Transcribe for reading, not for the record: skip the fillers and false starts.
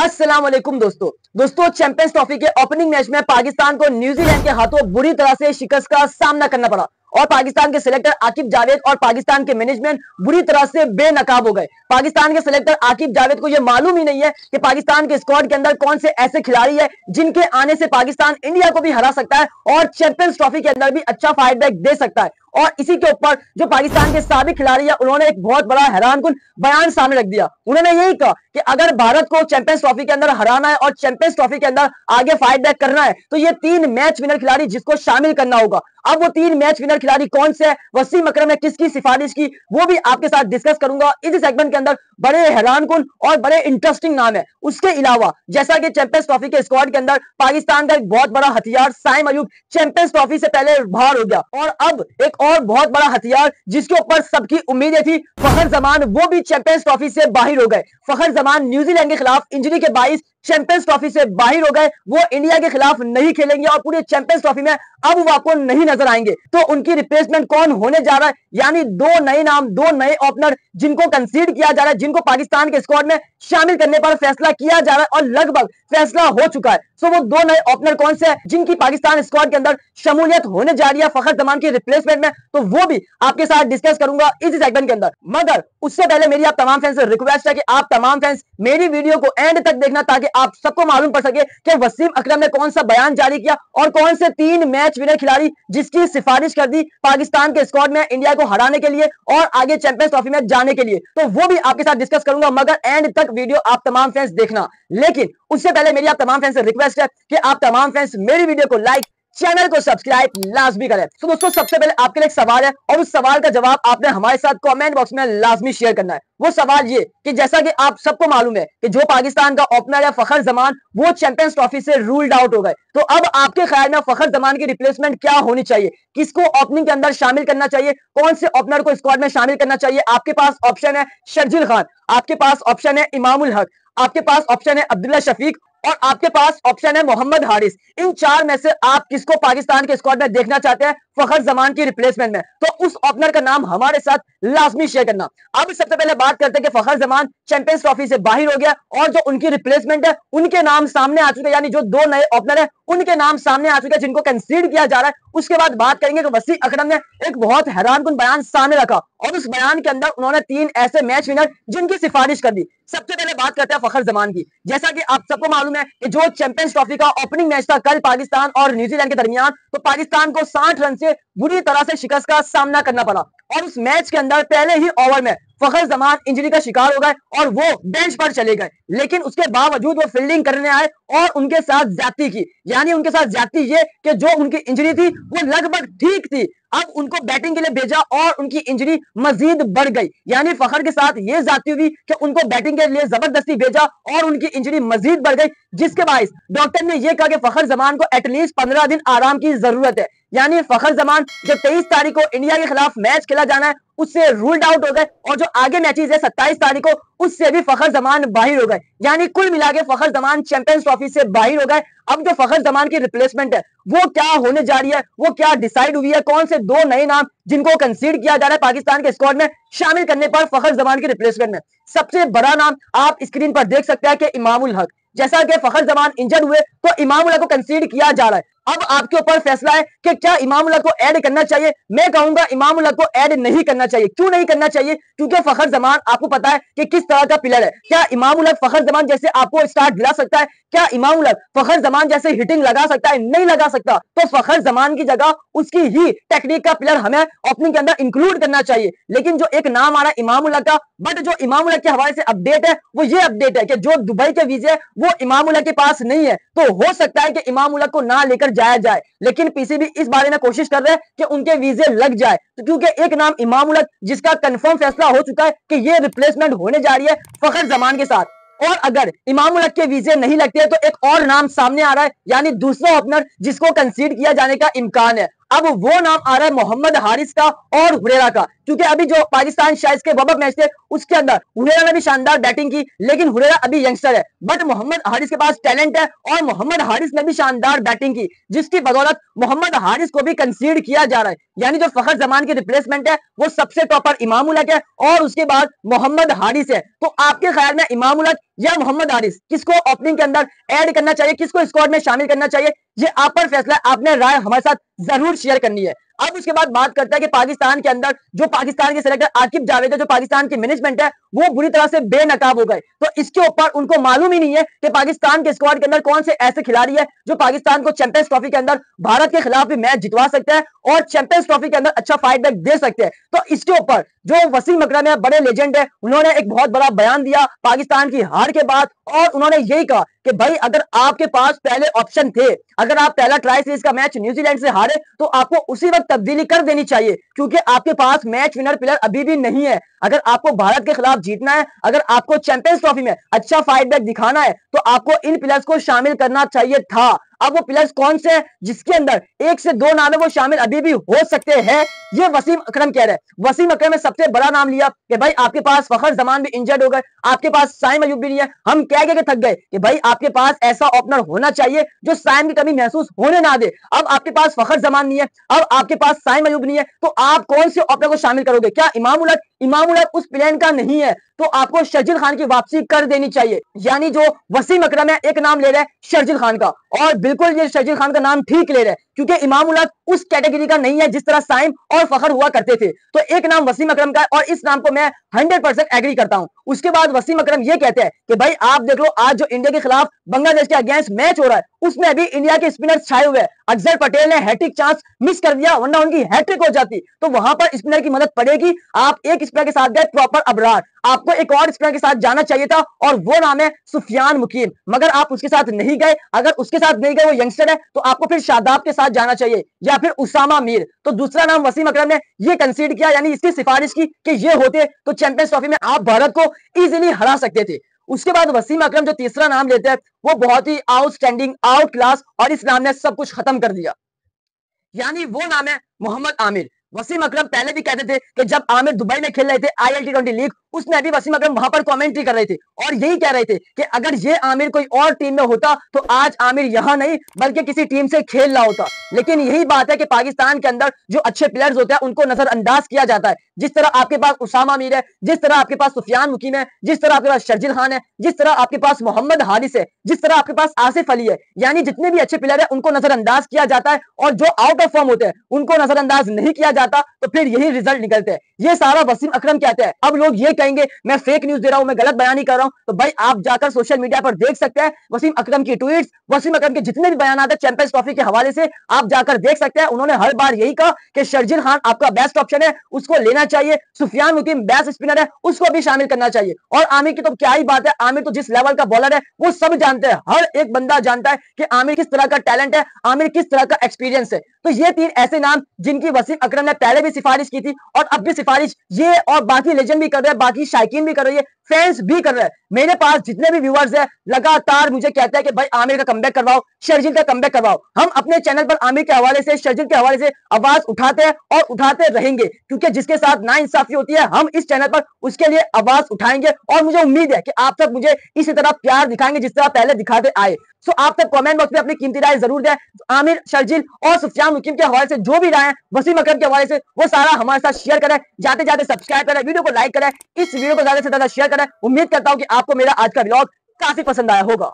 अस्सलाम वालेकुम दोस्तों चैंपियंस ट्रॉफी के ओपनिंग मैच में पाकिस्तान को न्यूजीलैंड के हाथों बुरी तरह से शिकस्त का सामना करना पड़ा और पाकिस्तान के सिलेक्टर आकिब जावेद और पाकिस्तान के मैनेजमेंट बुरी तरह से बेनकाब हो गए। पाकिस्तान के सिलेक्टर आकिब जावेद को यह मालूम ही नहीं है कि पाकिस्तान के स्क्वाड के अंदर कौन से ऐसे खिलाड़ी है जिनके आने से पाकिस्तान इंडिया को भी हरा सकता है और चैंपियंस ट्रॉफी के अंदर भी अच्छा फाइट बैक दे सकता है। और इसी के ऊपर जो पाकिस्तान के साबिक खिलाड़ी है उन्होंने एक बहुत बड़ा हैरानकुन बयान सामने रख दिया। उन्होंने यही कहा कि अगर भारत को चैंपियंस ट्रॉफी के अंदर हराना है और चैंपियंस ट्रॉफी के अंदर आगे फाइट बैक करना है तो ये 3 मैच विनर खिलाड़ी जिसको शामिल करना होगा। अब वो 3 मैच विनर खिलाड़ी कौन से है, वसीम अकरम ने किसकी सिफारिश की, वो भी आपके साथ डिस्कस करूंगा इस सेगमेंट के अंदर। बड़े हैरानकुन और बड़े इंटरेस्टिंग नाम है। उसके अलावा जैसा कि चैंपियंस ट्रॉफी के स्क्वाड के अंदर पाकिस्तान का एक बहुत बड़ा हथियार साइम अयूब चैंपियंस ट्रॉफी से पहले बाहर हो गया और अब एक और बहुत बड़ा हथियार जिसके ऊपर सबकी उम्मीदें थी, फखर जमान, वो भी चैंपियंस ट्रॉफी से बाहर हो गए। फखर जमान न्यूजीलैंड के खिलाफ इंजरी के बाइस चैंपियंस ट्रॉफी से बाहर हो गए। वो इंडिया के खिलाफ नहीं खेलेंगे और पूरे चैंपियंस ट्रॉफी में अब वो आपको नहीं नजर आएंगे। तो उनकी रिप्लेसमेंट कौन होने जा रहा है, यानी 2 नए नाम, 2 नए ओपनर जिनको कंसीड किया जा रहा है, जिनको पाकिस्तान के स्क्वाड में शामिल करने पर फैसला किया जा रहा है और लगभग फैसला हो चुका है। सो वो 2 नए ओपनर कौन से हैं जिनकी पाकिस्तान स्क्वाड के अंदर शमूलियत होने जा रही है फखर जमान की रिप्लेसमेंट में, तो वो भी आपके साथ डिस्कस करूंगा इस सेगमेंट के अंदर। मगर उससे पहले मेरी आप तमाम फैंस से रिक्वेस्ट है कि आप तमाम फैंस मेरी वीडियो को एंड तक देखना ताकि आप सबको मालूम पड़ सके कि वसीम अकरम ने कौन सा बयान जारी किया और कौन से 3 मैच विनर खिलाड़ी जिसकी सिफारिश कर दी पाकिस्तान के स्क्वाड में इंडिया को हराने के लिए और आगे चैंपियंस ट्रॉफी में जाने के लिए, तो वो भी आपके साथ डिस्कस करूंगा। मगर एंड तक वीडियो आप तमाम फैंस देखना। लेकिन उससे पहले मेरी आप तमाम फैंस से रिक्वेस्ट है कि आप तमाम फैंस मेरी वीडियो को लाइक, चैनल को सब्सक्राइब लाजमी करें। तो दोस्तों सबसे पहले आपके लिए एक सवाल है और उस सवाल का जवाब आपने हमारे साथ कमेंट बॉक्स में लाजमी शेयर करना है। वो सवाल ये कि जैसा कि आप सबको मालूम है कि जो पाकिस्तान का ओपनर है फखर जमान, वो चैंपियंस ट्रॉफी से रूल्ड आउट हो गए। तो अब आपके ख्याल में फखर जमान की रिप्लेसमेंट क्या होनी चाहिए, किसको ओपनिंग के अंदर शामिल करना चाहिए, कौन से ओपनर को स्क्वाड में शामिल करना चाहिए? आपके पास ऑप्शन है शर्जील खान, आपके पास ऑप्शन है इमामुल हक, आपके पास ऑप्शन है अब्दुल्ला शफीक और आपके पास ऑप्शन है मोहम्मद हारिस। इन 4 में से आप किसको पाकिस्तान के स्क्वाड में देखना चाहते हैं फखर जमान की रिप्लेसमेंट में? तो उस ओपनर का नाम हमारे साथ लाजमी शेयर करना। अब सबसे पहले बात करते हैं कि फखर जमान चैंपियंस ट्रॉफी से बाहर हो गया और जो उनकी रिप्लेसमेंट है उनके नाम सामने आ चुके हैं, यानी जो 2 नए ओपनर है उनके नाम सामने आ चुके हैं जिनको कंसीड किया जा रहा है। उसके बाद बात करेंगे कि वसीम अकरम ने एक बहुत हैरानकुन बयान सामने रखा और उस बयान के अंदर उन्होंने 3 ऐसे मैच विनर जिनकी सिफारिश कर दी। सबसे पहले बात करते हैं फखर जमान की। जैसा कि आप सबको मालूम है कि जो चैंपियंस ट्रॉफी का ओपनिंग मैच था कल पाकिस्तान और न्यूजीलैंड के दरमियान, तो पाकिस्तान को 60 रन से बुरी तरह से शिकस्त का सामना करना पड़ा और उस मैच के अंदर पहले ही ओवर में फखर जमान इंजरी का शिकार हो गए और वो बेंच पर चले गए। लेकिन उसके बावजूद वो फील्डिंग करने आए और उनके साथ ज्यादती की, यानी उनके साथ ज्यादती ये कि जो उनकी इंजरी थी वो लगभग ठीक थी, अब उनको बैटिंग के लिए भेजा और उनकी इंजरी मजीद बढ़ गई। यानी फखर के साथ ये ज्यादती हुई कि उनको बैटिंग के लिए जबरदस्ती भेजा और उनकी इंजरी मजीद बढ़ गई, जिसके बायस डॉक्टर ने यह कहा कि फखर जमान को एटलीस्ट 15 दिन आराम की जरूरत है। यानी फखर जमान जो 23 तारीख को इंडिया के खिलाफ मैच खेला जाना है उससे रूल्ड आउट हो गए और जो आगे मैचेस है 27 तारीख को उससे भी फखर जमान बाहर हो गए। यानी कुल मिला के फखर जमान चैंपियंस ट्रॉफी से बाहर हो गए। अब जो फखर जमान की रिप्लेसमेंट है वो क्या होने जा रही है, वो क्या डिसाइड हुई है, कौन से 2 नए नाम जिनको कंसीड किया जा रहा है पाकिस्तान के स्क्वाड में शामिल करने पर फखर जमान की रिप्लेसमेंट में? सबसे बड़ा नाम आप स्क्रीन पर देख सकते हैं कि इमामुल हक। जैसा कि फखर जमान इंजर्ड हुए तो इमामुल हक को कंसीड किया जा रहा है। अब आपके ऊपर फैसला है कि क्या इमामुल हक को ऐड करना चाहिए। मैं कहूंगा इमामुल हक को ऐड नहीं करना चाहिए। क्यों नहीं करना चाहिए? क्योंकि फखर जमान आपको पता है कि किस तरह का प्लेयर है। क्या इमामुल हक फखर जमान जैसे आपको स्टार्ट दिला सकता है? क्या इमामुल हक फखर जमान जैसे हिटिंग लगा सकता है? नहीं लगा सकता। तो फखर जमान की जगह उसकी ही टेक्निक का प्लेयर हमें ओपनिंग के अंदर इंक्लूड करना चाहिए। लेकिन जो एक नाम आ रहा है इमामुल हक का, बट जो इमामुल हक के हवाले से अपडेट है वो ये अपडेट है कि जो दुबई के वीजे वो इमामुल हक के पास नहीं है, तो हो सकता है कि इमामुल हक को ना लेकर जाया जाए। लेकिन पीसीबी इस बारे में कोशिश कर रहे हैं कि उनके वीजे लग जाए, तो क्योंकि एक नाम इमामुल हक जिसका कंफर्म फैसला हो चुका है कि ये रिप्लेसमेंट होने जा रही है फखर जमान के साथ, और अगर इमामुल हक के वीजे नहीं लगते हैं तो एक और नाम सामने आ रहा है, यानी दूसरा ओपनर जिसको कंसीड किया जाने का इम्कान है। अब वो नाम आ रहा है मोहम्मद हारिस का और हुरैरा का, क्योंकि अभी जो पाकिस्तान शायद के वर्ल्ड कप मैच थे उसके अंदर हुरैरा ने भी शानदार बैटिंग की, लेकिन हुरैरा अभी यंगस्टर है, बट मोहम्मद हारिस के पास टैलेंट है और मोहम्मद हारिस ने भी शानदार बैटिंग की, जिसकी बदौलत मोहम्मद हारिस को भी कंसीड किया जा रहा है। यानी जो फखर जमान की रिप्लेसमेंट है वो सबसे टॉपर इमाम उल हक है और उसके बाद मोहम्मद हारिस है। तो आपके ख्याल में इमाम उल हक या मोहम्मद हारिस किसको ओपनिंग के अंदर ऐड करना चाहिए, किसको स्क्वाड में शामिल करना चाहिए, ये आप पर फैसला है। आपने राय हमारे साथ जरूर शेयर करनी है। अब उसके बाद बात करते हैं कि पाकिस्तान के अंदर जो पाकिस्तान के सिलेक्टर आकिब जावेद है, जो पाकिस्तान की मैनेजमेंट है, वो बुरी तरह से बेनकाब हो गए। तो इसके ऊपर उनको मालूम ही नहीं है कि पाकिस्तान के स्क्वाड के अंदर कौन से ऐसे खिलाड़ी है जो पाकिस्तान को चैंपियंस ट्रॉफी के अंदर भारत के खिलाफ भी मैच जितवा सकते हैं और चैंपियंस ट्रॉफी के अंदर अच्छा फाइट बैक दे सकते हैं। तो इसके ऊपर जो वसीम अकरम है, बड़े लेजेंड है, उन्होंने एक बहुत बड़ा बयान दिया पाकिस्तान की हार के बाद और उन्होंने यही कहा कि भाई अगर आपके पास पहले ऑप्शन थे, अगर आप पहला ट्राई सीरीज का मैच न्यूजीलैंड से हारे तो आपको उसी वक्त तब्दीली कर देनी चाहिए, क्योंकि आपके पास मैच विनर प्लेयर अभी भी नहीं है। अगर आपको भारत के खिलाफ जीतना है, अगर आपको चैंपियंस ट्रॉफी में अच्छा फाइट बैक दिखाना है, तो आपको इन प्लेयर्स को शामिल करना चाहिए था। अब वो प्लेयर्स कौन से हैं जिसके अंदर एक से दो नाम है वो शामिल अभी भी हो सकते हैं, ये वसीम अकरम कह रहे हैं। वसीम अकरम ने सबसे बड़ा नाम लिया कि भाई आपके पास फखर जमान भी इंजर्ड हो गए, आपके पास साइम अयूब भी नहीं है, हम कह के थक गए कि भाई आपके पास ऐसा ओपनर होना चाहिए जो साइम की कमी महसूस होने ना दे। अब आपके पास फखर जमान नहीं है, अब आपके पास साइम अयूब नहीं है, तो आप कौन से ओपनर को शामिल करोगे? क्या इमाम उल हक उस प्लान का नहीं है? तो आपको शर्जील खान की वापसी कर देनी चाहिए। यानी जो वसीम अकरम है एक नाम ले रहे हैं शर्जील खान का, और बिल्कुल ये शर्जील खान का नाम ठीक ले रहे हैं, क्योंकि इमाम उल हक उस कैटेगरी का नहीं है जिस तरह साइम और फखर हुआ करते थे। तो एक नाम वसीम अकरम का है और इस नाम को मैं 100% एग्री करता हूं। उसके बाद वसीम अकरम ये कहते हैं कि भाई आप देख लो आज जो इंडिया के खिलाफ बांग्लादेश के अगेंस्ट मैच हो रहा है उसमें अभी इंडिया के स्पिनर्स छाए हुए हैं। अक्षर पटेल ने हैट्रिक चांस मिस कर दिया, वरना उनकी हैट्रिक हो जाती, तो वहां पर स्पिनर की मदद पड़ेगी। आप एक स्पिनर के साथ गए प्रॉपर अबरार, आपको एक और स्पिनर के साथ जाना चाहिए था और वो नाम है सुफियान मुकीम, मगर आप उसके साथ नहीं गए। अगर उसके साथ नहीं गए, वो यंगस्टर है, तो आपको फिर शादाब के साथ जाना चाहिए या फिर उसामा मीर। तो दूसरा नाम वसीम अकरम ने ये कंसीड किया, यानी इसकी सिफारिश की कि ये होते तो चैंपियंस ट्रॉफी में आप भारत को इजीली हरा सकते थे। उसके बाद वसीम अकरम जो तीसरा नाम लेते हैं वो बहुत ही आउटस्टैंडिंग, आउट क्लास, और इस नाम ने सब कुछ खत्म कर दिया, यानी वो नाम है मोहम्मद आमिर। वसीम अकरम पहले भी कहते थे कि जब आमिर दुबई में खेल रहे थे ILT20 लीग, उसमें भी वसीम अकरम वहां पर कमेंट्री कर रहे थे और यही कह रहे थे कि अगर ये आमिर कोई और टीम में होता तो आज आमिर यहां नहीं बल्कि किसी टीम से खेल रहा होता। लेकिन यही बात है कि पाकिस्तान के अंदर जो अच्छे प्लेयर्स होते हैं उनको नजरअंदाज किया जाता है। जिस तरह आपके पास उसामा मीर है, जिस तरह आपके पास सुफियान मुकीम है, जिस तरह आपके पास शर्जील खान है, जिस तरह आपके पास मोहम्मद हारिस है, जिस तरह आपके पास आसिफ अली है, यानी जितने भी अच्छे प्लेयर है उनको नजरअंदाज किया जाता है और जो आउट ऑफ फॉर्म होते हैं उनको नजरअंदाज नहीं किया जाता, तो फिर यही रिजल्ट निकलते हैं। ये सारा वसीम अकरम कहते हैं। अब लोग ये कहेंगे मैं फेक न्यूज दे रहा हूं, मैं गलत बयानी कर रहा हूं, तो भाई आप जाकर सोशल मीडिया पर देख सकते हैं वसीम अकरम की ट्वीट्स, वसीम अकरम के जितने भी बयान आते हैं चैंपियंस ट्रॉफी के हवाले से आप जाकर देख सकते हैं। उन्होंने हर बार यही कहा कि शर्जील खान आपका बेस्ट ऑप्शन है, उसको लेना चाहिए, सुफियान मुकीम बेस्ट स्पिनर है, उसको भी शामिल करना चाहिए। और आमिर की तो क्या ही बात है, आमिर तो जिस लेवल का बॉलर है वो सब जानते हैं, हर एक बंदा जानता है कि आमिर किस तरह का टैलेंट है, आमिर किस तरह का एक्सपीरियंस है। तो ये तीन ऐसे नाम जिनकी वसीम अकरम ने पहले भी सिफारिश की थी और अब भी सिफारिश ये और बाकी लेजेंड भी कर रहे हैं, बाकी शायकीन भी कर रही है, फैंस भी कर रहे हैं। मेरे पास जितने भी व्यूअर्स हैं लगातार मुझे कहते हैं कि भाई आमिर का कमबैक करवाओ, शर्जील का कमबैक करवाओ। हम अपने चैनल पर आमिर के हवाले से, शर्जील के हवाले से आवाज उठाते हैं और उठाते रहेंगे, क्योंकि जिसके साथ नाइंसाफी होती है हम इस चैनल पर उसके लिए आवाज उठाएंगे और मुझे उम्मीद है कि आप सब मुझे इसी तरह प्यार दिखाएंगे जिस तरह पहले दिखाते आए। सो आप सब कमेंट बॉक्स में अपनी कीमती राय जरूर दें। आमिर, शर्जील और सुफियान मुकीम के हवाले से जो भी राय है, वसीम अकरम के हवाले से, वो सारा हमारे साथ शेयर करें। जाते जाते सब्सक्राइब करें, वीडियो को लाइक करें, इस वीडियो को ज्यादा से ज्यादा शेयर करें। उम्मीद करता हूं कि आपको मेरा आज का व्लॉग काफी पसंद आया होगा।